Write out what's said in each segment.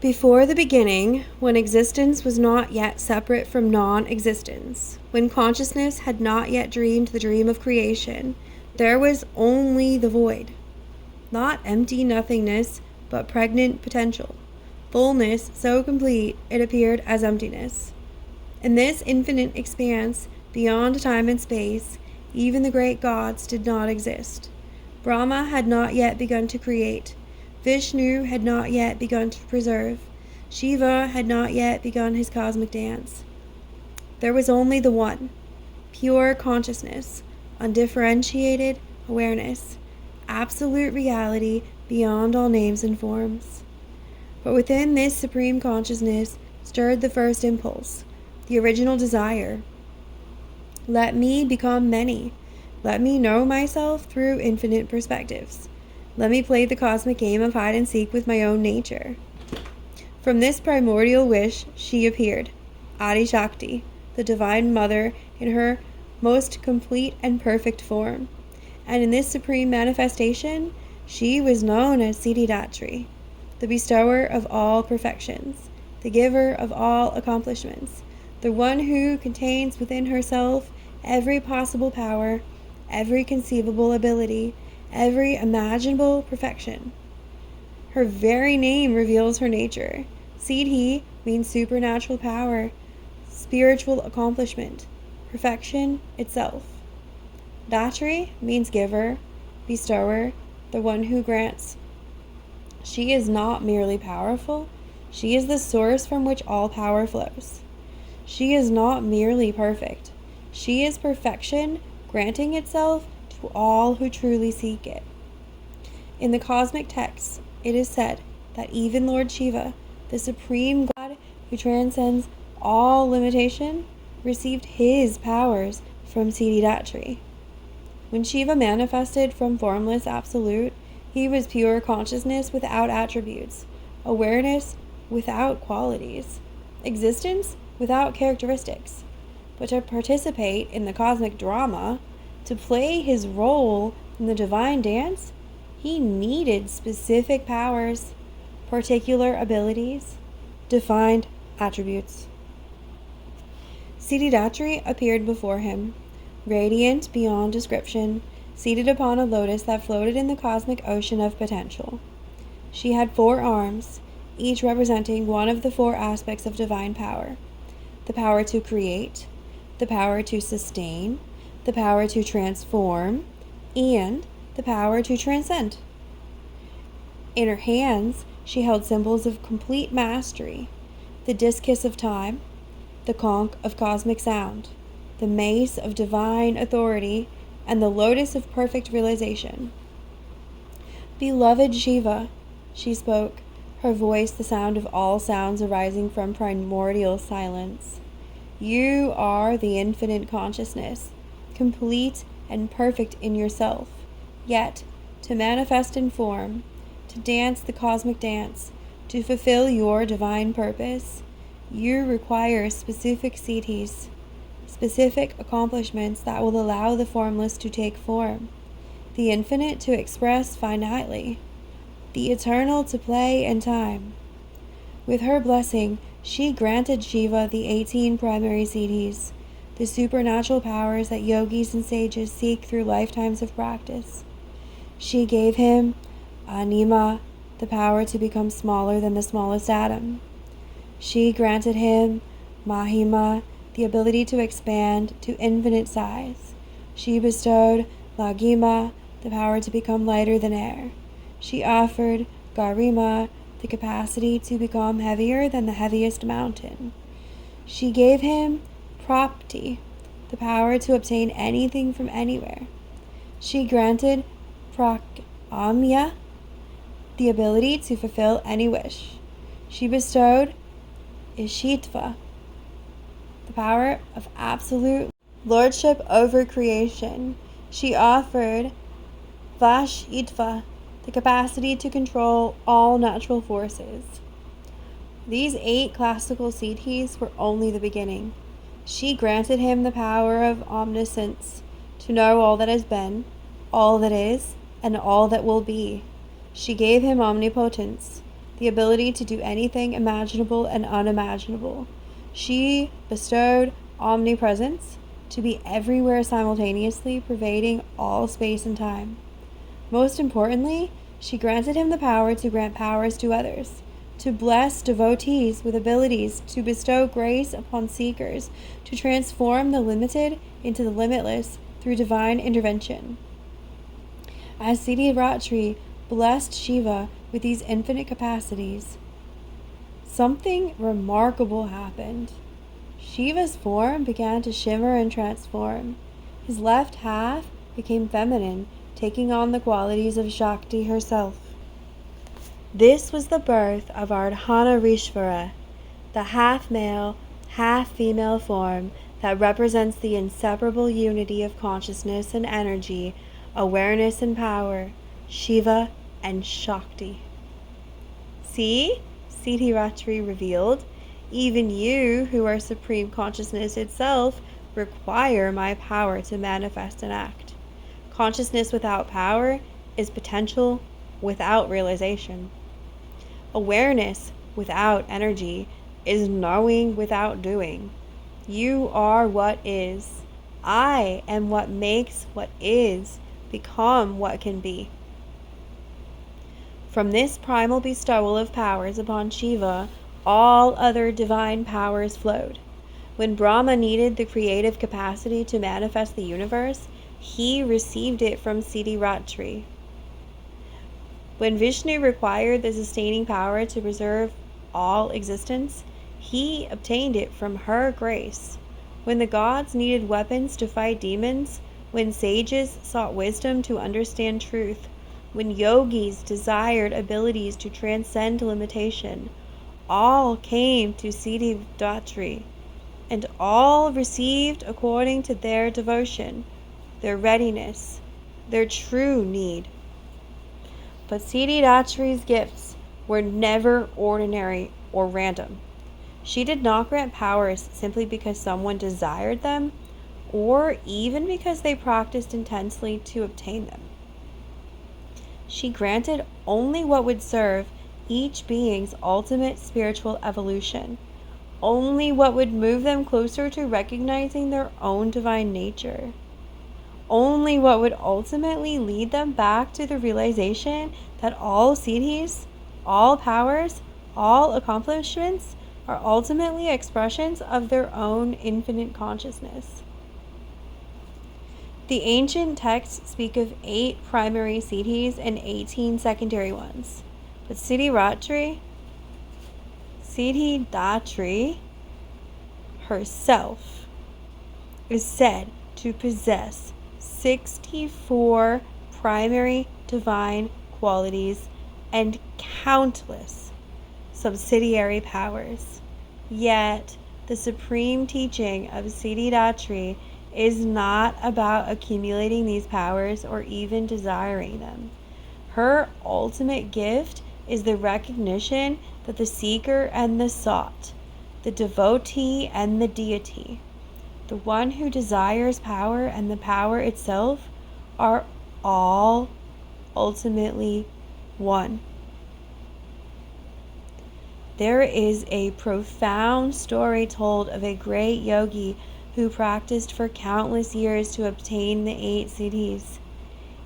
Before the beginning, when existence was not yet separate from non-existence, when consciousness had not yet dreamed the dream of creation, there was only the void. Not empty nothingness, but pregnant potential. Fullness so complete it appeared as emptiness. In this infinite expanse, beyond time and space, even the great gods did not exist. Brahma had not yet begun to create. Vishnu had not yet begun to preserve. Shiva had not yet begun his cosmic dance. There was only the one, pure consciousness, undifferentiated awareness, absolute reality beyond all names and forms. But within this supreme consciousness stirred the first impulse, the original desire. Let me become many. Let me know myself through infinite perspectives. Let me play the cosmic game of hide and seek with my own nature. From this primordial wish, she appeared, Adi Shakti, the Divine Mother in her most complete and perfect form. And in this supreme manifestation, she was known as Siddhidatri, the bestower of all perfections, the giver of all accomplishments, the one who contains within herself every possible power, every conceivable ability, every imaginable perfection. Her very name reveals her nature. Siddhi means supernatural power, spiritual accomplishment, perfection itself. Datri means giver, bestower, the one who grants. She is not merely powerful, she is the source from which all power flows. She is not merely perfect, she is perfection granting itself to all who truly seek it. In the cosmic texts, it is said that even Lord Shiva, the supreme God who transcends all limitation, received his powers from Siddhidatri. When Shiva manifested from formless absolute, he was pure consciousness without attributes, awareness without qualities, existence without characteristics. But to participate in the cosmic drama, to play his role in the divine dance, he needed specific powers, particular abilities, defined attributes. Siddhidatri appeared before him, radiant beyond description, seated upon a lotus that floated in the cosmic ocean of potential. She had 4 arms, each representing one of the 4 aspects of divine power: the power to create, the power to sustain, the power to transform, and the power to transcend. In her hands, she held symbols of complete mastery: the discus of time, the conch of cosmic sound, the mace of divine authority, and the lotus of perfect realization. Beloved Shiva, she spoke, her voice the sound of all sounds arising from primordial silence. You are the infinite consciousness, complete and perfect in yourself, yet to manifest in form, to dance the cosmic dance, to fulfill your divine purpose, you require specific siddhis, specific accomplishments that will allow the formless to take form, the infinite to express finitely, the eternal to play in time. With her blessing, she granted Shiva the 18 primary siddhis, the supernatural powers that yogis and sages seek through lifetimes of practice. She gave him Anima, the power to become smaller than the smallest atom. She granted him Mahima, the ability to expand to infinite size. She bestowed Laghima, the power to become lighter than air. She offered Garima, the capacity to become heavier than the heaviest mountain. She gave him Prapti, the power to obtain anything from anywhere. She granted Prakamya, the ability to fulfill any wish. She bestowed Ishitva, the power of absolute lordship over creation. She offered Vashitva, the capacity to control all natural forces. These 8 classical siddhis were only the beginning. She granted him the power of omniscience, to know all that has been, all that is, and all that will be. She gave him omnipotence, the ability to do anything imaginable and unimaginable. She bestowed omnipresence, to be everywhere simultaneously, pervading all space and time. Most importantly, she granted him the power to grant powers to others, to bless devotees with abilities, to bestow grace upon seekers, to transform the limited into the limitless through divine intervention. As Siddhidatri blessed Shiva with these infinite capacities, something remarkable happened. Shiva's form began to shimmer and transform. His left half became feminine, taking on the qualities of Shakti herself. This was the birth of Ardhanarishvara, the half-male, half-female form that represents the inseparable unity of consciousness and energy, awareness and power, Shiva and Shakti. See, Siddhidatri revealed, even you who are supreme consciousness itself require my power to manifest and act. Consciousness without power is potential without realization. Awareness without energy is knowing without doing. You are what is. I am what makes what is become what can be. From this primal bestowal of powers upon Shiva, all other divine powers flowed. When Brahma needed the creative capacity to manifest the universe, he received it from Siddhidatri. When Vishnu required the sustaining power to preserve all existence, he obtained it from her grace. When the gods needed weapons to fight demons, when sages sought wisdom to understand truth, when yogis desired abilities to transcend limitation, all came to Siddhidatri, and all received according to their devotion, their readiness, their true need. But Siddhidatri's gifts were never ordinary or random. She did not grant powers simply because someone desired them, or even because they practiced intensely to obtain them. She granted only what would serve each being's ultimate spiritual evolution, only what would move them closer to recognizing their own divine nature, only what would ultimately lead them back to the realization that all siddhis, all powers, all accomplishments are ultimately expressions of their own infinite consciousness. The ancient texts speak of 8 primary siddhis and 18 secondary ones, but Siddhidatri herself is said to possess 64 primary divine qualities and countless subsidiary powers. Yet, the supreme teaching of Siddhidatri is not about accumulating these powers or even desiring them. Her ultimate gift is the recognition that the seeker and the sought, the devotee and the deity, the one who desires power and the power itself, are all ultimately one. There is a profound story told of a great yogi who practiced for countless years to obtain the 8 siddhis.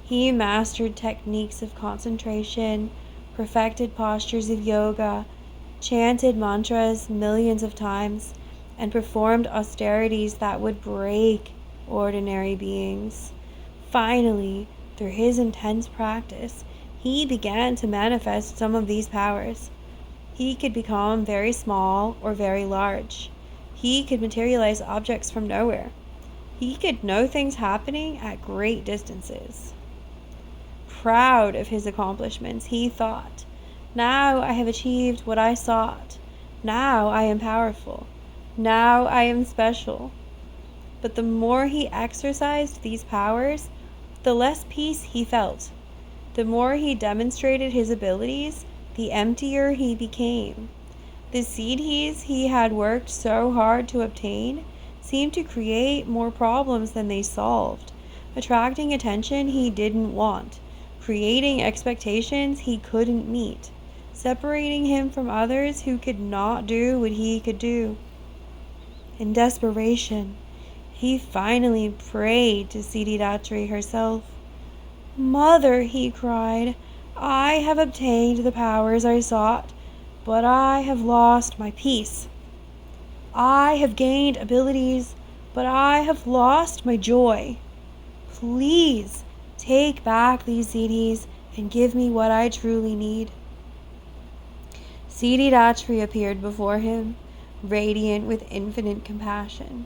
He mastered techniques of concentration, perfected postures of yoga, chanted mantras millions of times, and performed austerities that would break ordinary beings. Finally, through his intense practice, he began to manifest some of these powers. He could become very small or very large. He could materialize objects from nowhere. He could know things happening at great distances. Proud of his accomplishments, he thought, "Now I have achieved what I sought. Now I am powerful. Now I am special." But the more he exercised these powers, the less peace he felt. The more he demonstrated his abilities, the emptier he became. The siddhis he had worked so hard to obtain seemed to create more problems than they solved, attracting attention he didn't want, creating expectations he couldn't meet, separating him from others who could not do what he could do. In desperation, he finally prayed to Siddhidatri herself. "Mother," he cried, "I have obtained the powers I sought, but I have lost my peace. I have gained abilities, but I have lost my joy. Please take back these siddhis and give me what I truly need." Siddhidatri appeared before him, radiant with infinite compassion.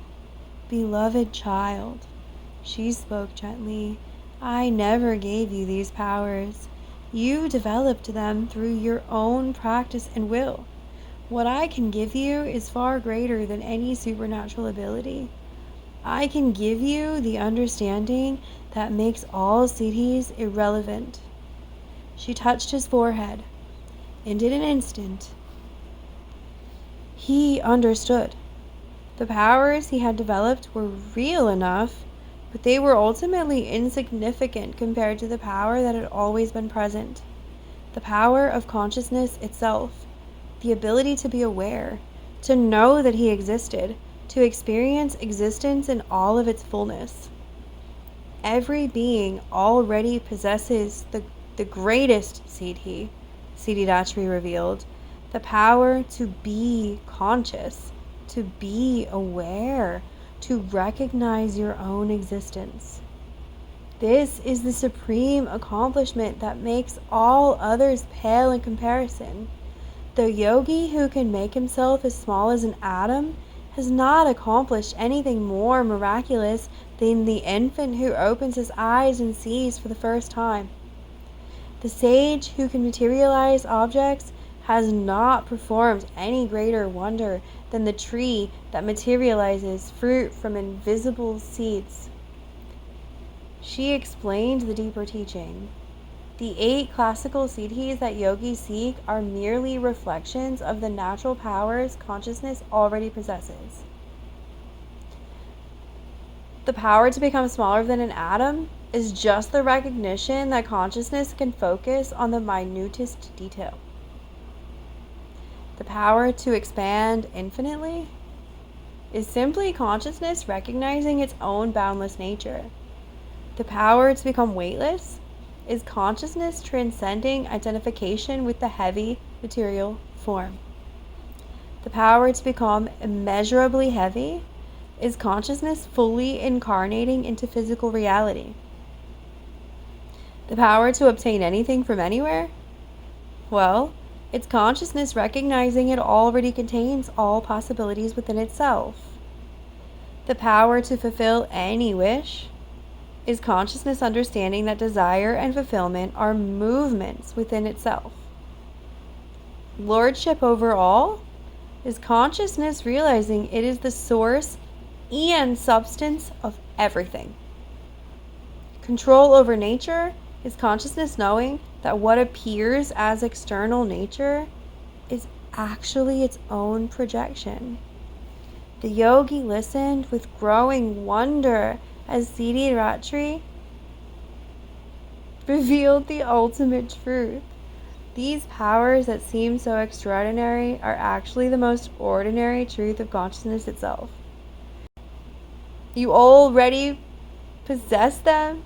"Beloved child," she spoke gently, "I never gave you these powers. You developed them through your own practice and will. What I can give you is far greater than any supernatural ability. I can give you the understanding that makes all siddhis irrelevant." She touched his forehead, and in an instant, he understood. The powers he had developed were real enough, but they were ultimately insignificant compared to the power that had always been present. The power of consciousness itself, the ability to be aware, to know that he existed, to experience existence in all of its fullness. Every being already possesses the greatest siddhi, Siddhidatri revealed, the power to be conscious, to be aware, to recognize your own existence. This is the supreme accomplishment that makes all others pale in comparison. The yogi who can make himself as small as an atom has not accomplished anything more miraculous than the infant who opens his eyes and sees for the first time. The sage who can materialize objects has not performed any greater wonder than the tree that materializes fruit from invisible seeds. She explained the deeper teaching. The 8 classical siddhis that yogis seek are merely reflections of the natural powers consciousness already possesses. The power to become smaller than an atom is just the recognition that consciousness can focus on the minutest detail. The power to expand infinitely is simply consciousness recognizing its own boundless nature. The power to become weightless is consciousness transcending identification with the heavy material form. The power to become immeasurably heavy is consciousness fully incarnating into physical reality. The power to obtain anything from anywhere? Well, it's consciousness recognizing it already contains all possibilities within itself. The power to fulfill any wish is consciousness understanding that desire and fulfillment are movements within itself. Lordship over all is consciousness realizing it is the source and substance of everything. Control over nature is consciousness knowing that what appears as external nature is actually its own projection. The yogi listened with growing wonder as Siddhidatri revealed the ultimate truth. These powers that seem so extraordinary are actually the most ordinary truth of consciousness itself. You already possess them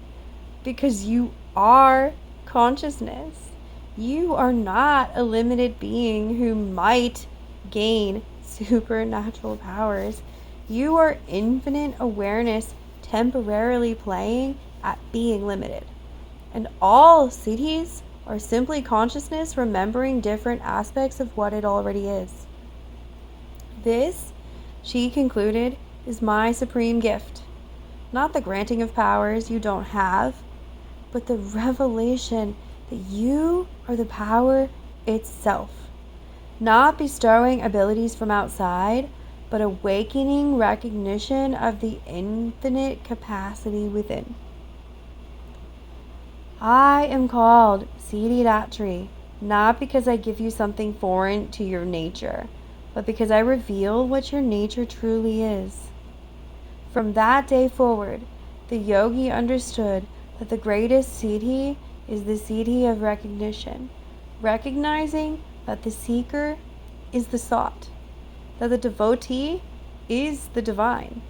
because you are consciousness. You are not a limited being who might gain supernatural powers. You are infinite awareness temporarily playing at being limited. And all siddhis are simply consciousness remembering different aspects of what it already is. This, she concluded, is my supreme gift. Not the granting of powers you don't have, but the revelation that you are the power itself. Not bestowing abilities from outside, but awakening recognition of the infinite capacity within. I am called Siddhidatri, not because I give you something foreign to your nature, but because I reveal what your nature truly is. From that day forward, the yogi understood that the greatest siddhi is the siddhi of recognition, recognizing that the seeker is the sought, that the devotee is the divine,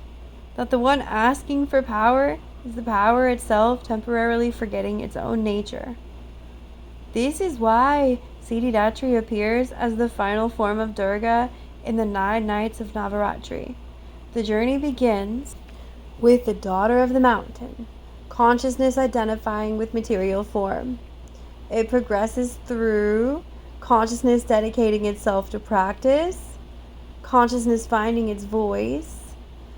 that the one asking for power is the power itself, temporarily forgetting its own nature. This is why Siddhidatri appears as the final form of Durga in the 9 nights of Navaratri. The journey begins with the daughter of the mountain, consciousness identifying with material form. It progresses through consciousness dedicating itself to practice, consciousness finding its voice,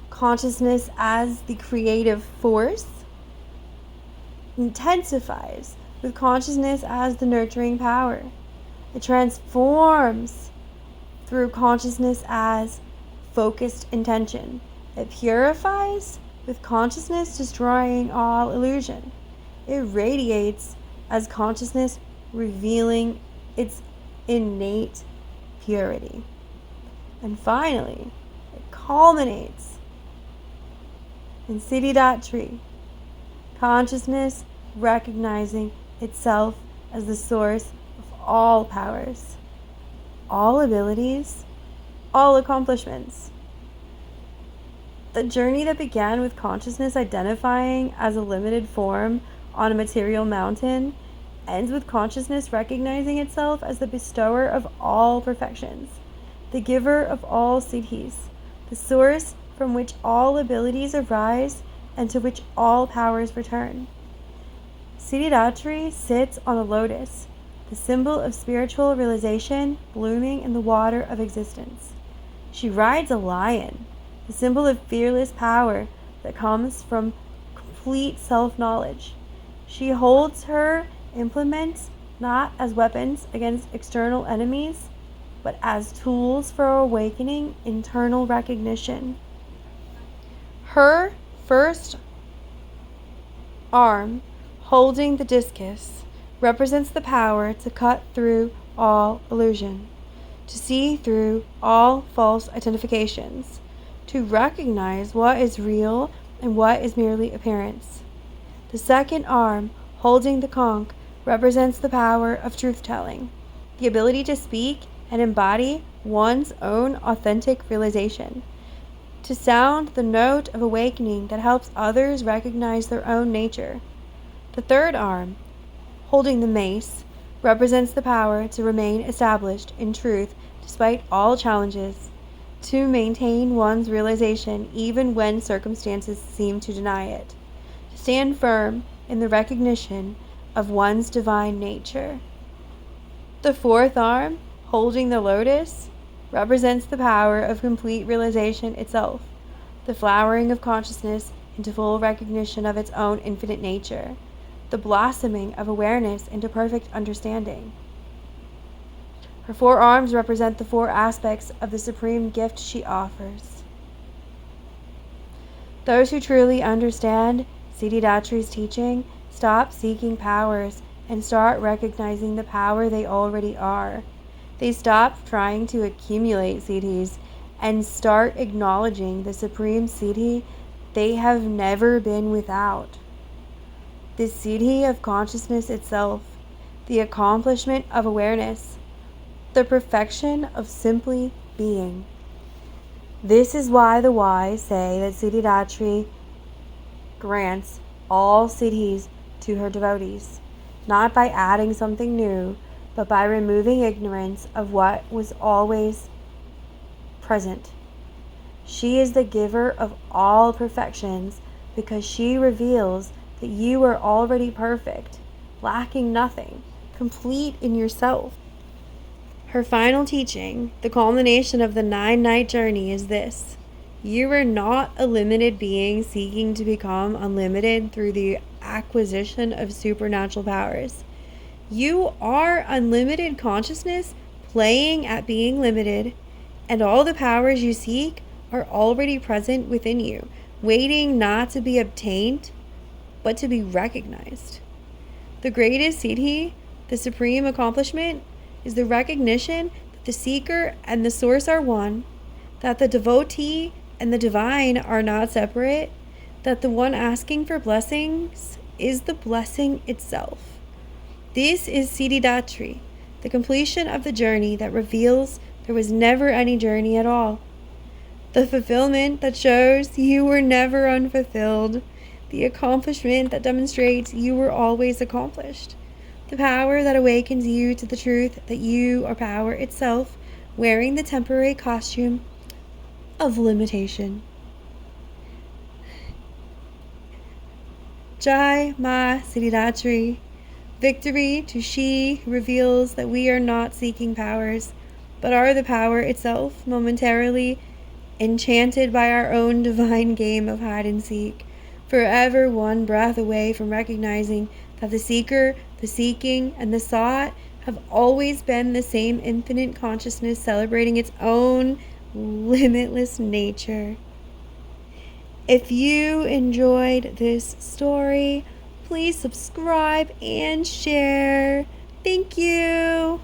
consciousness as the creative force, intensifies with consciousness as the nurturing power. It transforms through consciousness as focused intention. It purifies with consciousness destroying all illusion. It radiates as consciousness revealing its innate purity. And finally, it culminates in Siddhidatri, consciousness recognizing itself as the source of all powers, all abilities, all accomplishments. The journey that began with consciousness identifying as a limited form on a material mountain ends with consciousness recognizing itself as the bestower of all perfections, the giver of all siddhis, the source from which all abilities arise and to which all powers return. Siddhidatri sits on a lotus, the symbol of spiritual realization blooming in the water of existence. She rides a lion, the symbol of fearless power that comes from complete self-knowledge. She holds her implements not as weapons against external enemies, but as tools for awakening internal recognition. Her first arm, holding the discus, represents the power to cut through all illusion, to see through all false identifications, to recognize what is real and what is merely appearance. The second arm, holding the conch, represents the power of truth-telling, the ability to speak and embody one's own authentic realization, to sound the note of awakening that helps others recognize their own nature. The third arm, holding the mace, represents the power to remain established in truth despite all challenges, to maintain one's realization even when circumstances seem to deny it, to stand firm in the recognition of one's divine nature. The fourth arm, holding the lotus, represents the power of complete realization itself, the flowering of consciousness into full recognition of its own infinite nature, the blossoming of awareness into perfect understanding. Her 4 arms represent the 4 aspects of the supreme gift she offers. Those who truly understand Siddhidatri's teaching stop seeking powers and start recognizing the power they already are. They stop trying to accumulate siddhis and start acknowledging the supreme siddhi they have never been without. The siddhi of consciousness itself, the accomplishment of awareness, the perfection of simply being. This is why the wise say that Siddhidatri grants all siddhis to her devotees, not by adding something new, but by removing ignorance of what was always present. She is the giver of all perfections because she reveals that you are already perfect, lacking nothing, complete in yourself. Her final teaching, the culmination of the 9-night journey, is this: you are not a limited being seeking to become unlimited through the acquisition of supernatural powers. You are unlimited consciousness playing at being limited, and all the powers you seek are already present within you, waiting not to be obtained, but to be recognized. The greatest siddhi, the supreme accomplishment, is the recognition that the seeker and the source are one, that the devotee and the divine are not separate, that the one asking for blessings is the blessing itself. This is Siddhidatri, The completion of the journey that reveals there was never any journey at all. The fulfillment that shows you were never unfulfilled. The accomplishment that demonstrates you were always accomplished. The power that awakens you to the truth that you are power itself, wearing the temporary costume of limitation. Jai Ma Siddhidatri. Victory to she who reveals that we are not seeking powers, but are the power itself, momentarily enchanted by our own divine game of hide and seek, forever one breath away from recognizing that the seeker, the seeking, and the sought have always been the same infinite consciousness celebrating its own limitless nature. If you enjoyed this story, please subscribe and share. Thank you.